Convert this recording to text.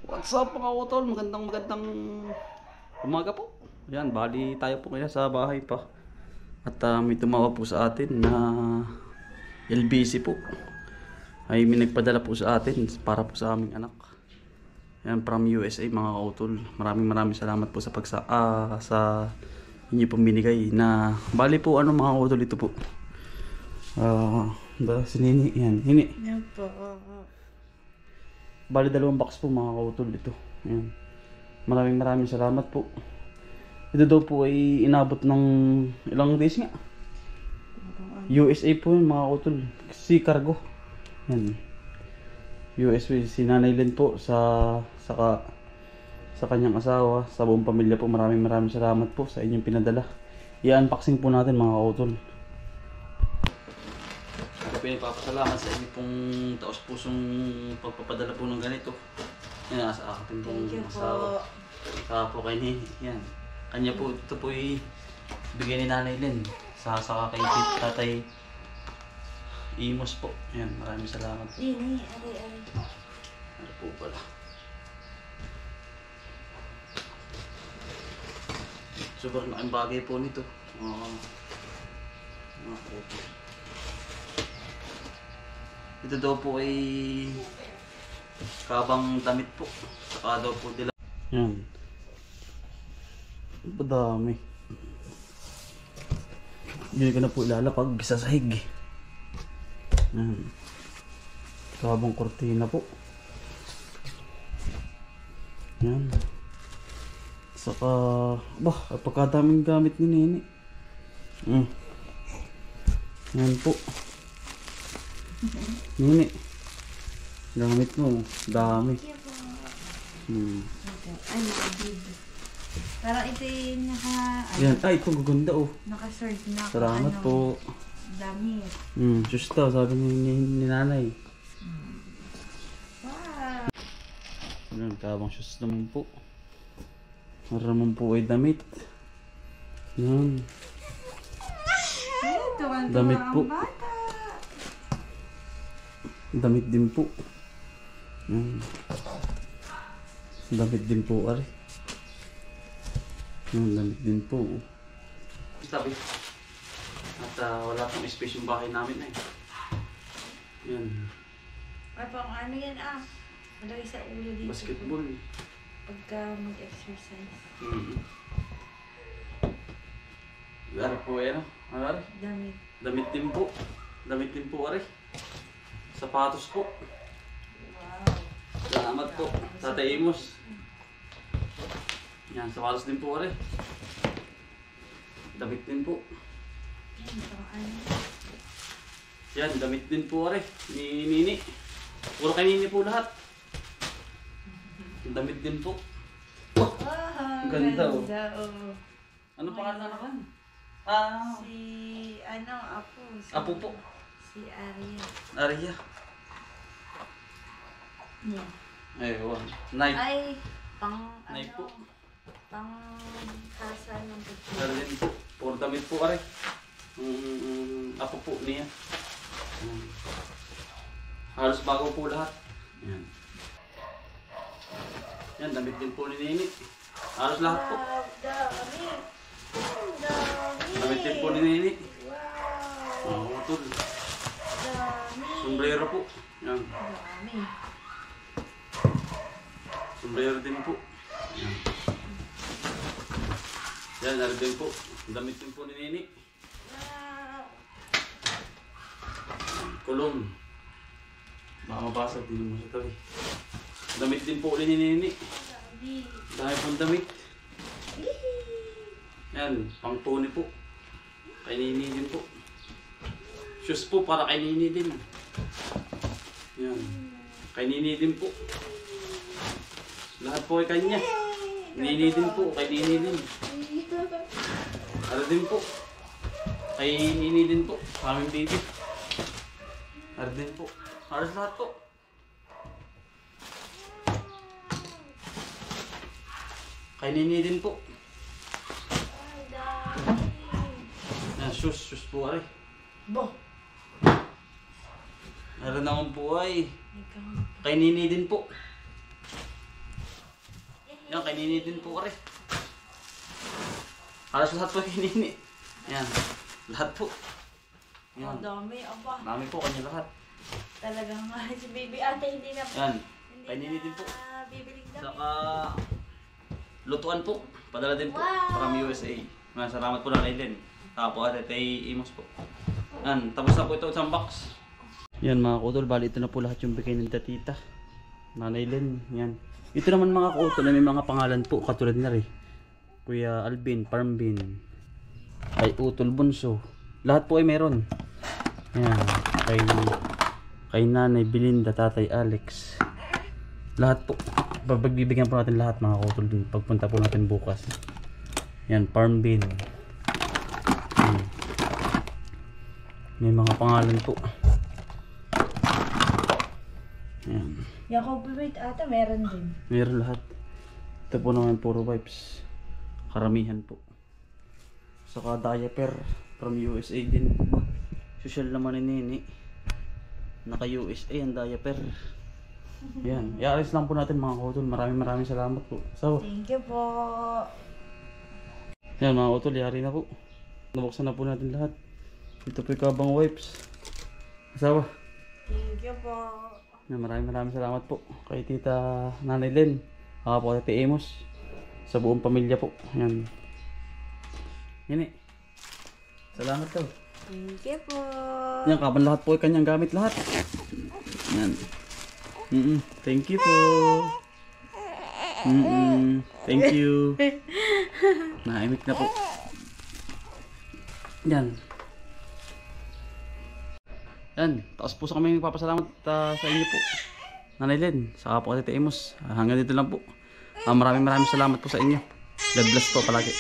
What's up mga utol? Magandang umaga po. Yan, bali tayo po kaya sa bahay pa. At may tumawag po sa atin na LBC po. Ay may nagpadala po sa atin para po sa aming anak. Yan, from USA mga utol. Maraming salamat po sa sa inyo pong binigay na bali po mga utol ito po. Si Nini, yan, Nini. Yan po. Bali 2 box po mga kautol ito. Ayan. Maraming salamat po. Ito daw po ay inabot ng ilang days nga. USA po yun mga kautol. Si cargo. Ayan. USA si Nanay Len po sa kanyang asawa, sa buong pamilya po. Maraming salamat po sa inyong pinadala. I-unboxing po natin mga kautol. Pinagpapasalamat sa inyo pong taos-pusong pagpapadala po ng ganito. Yan, sa akin pong asawa. Saka po kay Nini. Yan. Kanya po, ito po bigay ni Nanay Len. Saka kay Tatay Imos po. Yan, maraming salamat. Nini, Ano po pala. Sobrang laking bagay po nito. Ito daw po ay kabang damit po. Saka daw po dila. Yan. Padami. Hindi ko na po ilalapag sa sahig. Yan. Kabang kortina po. Yan. Saka, pagkadaming gamit ni Nini. Yan po. Nini, gamit mo, dami. Ay, nakabid. Parang ito yung Yan, ito gaganda naka-serve na. Salamat po. Dami. Just daw, sabi ni Nanay. Wow. Yan, kabang shoes naman po. Maraming po ay damit. Yan. Damit po. Damit din po. Damit din po, ari. Damit din po. Sabi. At wala pong space yung bahay namin eh. Yan. Ay, pang ano yan malagay sa ulo dito. Basketball. Pagka mag-exercise. Ari po yan. Ari? Damit. Damit din po. Damit din po, ari. Sapatos po. Wow. Salamat po. Tatay Imos. Yan, sapatos din po, ari. Damit din po. Yan, damit din po, ari. Ni Nini. Puro kay Nini po lahat. Damit din po. Wow, ganda oh. Ano pangalan na kan? Si, Apo. Apo po. Si Aria. Aria. Yeah. Ayun. Knife. Ay, pang, Knife po. pang kasa ng pagkakas. Meron po. Puro damit po, ari. Apo po niya. Halos bago po lahat. Yan. Yan, damit din po ni Nini. Halos lahat po. Dami. Damit din po ni Nini. Wow. Utol. Dami. Sombrero po. Yan. Dami. Sombrero din po. Yan. Yan, narin din po. Damit din po ni Nini. Wow. Kulong. Baka mabasag din mo sa tabi. Damit din po ulit ni Nini. Dami. Dami pong damit. Yan, pang Tony po. Kay Nini din po. Shoes po para kay Nini din. Yan. Kay Nini din po. Lahat po ay kanya. Nini din po, kay Nini din. Ano din po. Kay Nini din po. Kaming baby. Ano din po. Halos lahat po. Kay Nini din po. Yan, shoes po ay. Bo. Meron naman po ay. Ikaw. Kay Nini din po. Yan, kay Nini din po kare. Halos lahat po kay Nini. Yan, lahat po. Yan. Ang dami, aba. Dami po, kanya lahat. Talagang si baby ate hindi na Yan, kay Nini din po. bibiling na. Saka, lutuan po. Padala din po. Wow! From USA. Salamat po na kay Len. Tapos at kay Imos po. Yan, tapos na po ito isang box. Yan mga kautol, bali ito na po lahat yung bigay ng tatita. Nanay Len, yan. Ito naman mga kautol na may mga pangalan po katulad na rin. Kuya Alvin, Parmbin, ay Utol Bunso. Lahat po ay meron. Yan, kay Nanay Belinda, Tatay Alex. Lahat po. Pagbibigyan po natin lahat mga kautol din pagpunta po natin bukas. Yan, Parmbin. May mga pangalan po. Yan. Jacob wait ata meron din. Meron lahat. Ito po naman puro wipes. Karamihan po. Saka diaper from USA din. Social naman ni Nini. Naka USA ang diaper. Yan. I-aris lang po natin mga kautol. Maraming salamat po. So, Thank you po. yan mga kautol. Yari na po. Nabuksan na po natin lahat. Ito po yung kabang wipes. Asawa. Thank you po. Yan, maraming salamat po kay Tita Nanay Len. Po kay Tita Amos. Sa buong pamilya po. Yan. Yan eh. Salamat daw. Thank you po. Yan, kaban lahat po ay kanyang gamit lahat. Yan. Thank you po. Thank you. Naimik na po. Yan. Yan. Taos puso kami nagpapasalamat sa inyo po. Nanay Len, saka po kay Tita Amos. Hanggang dito lang po. Maraming salamat po sa inyo. God bless po palagi.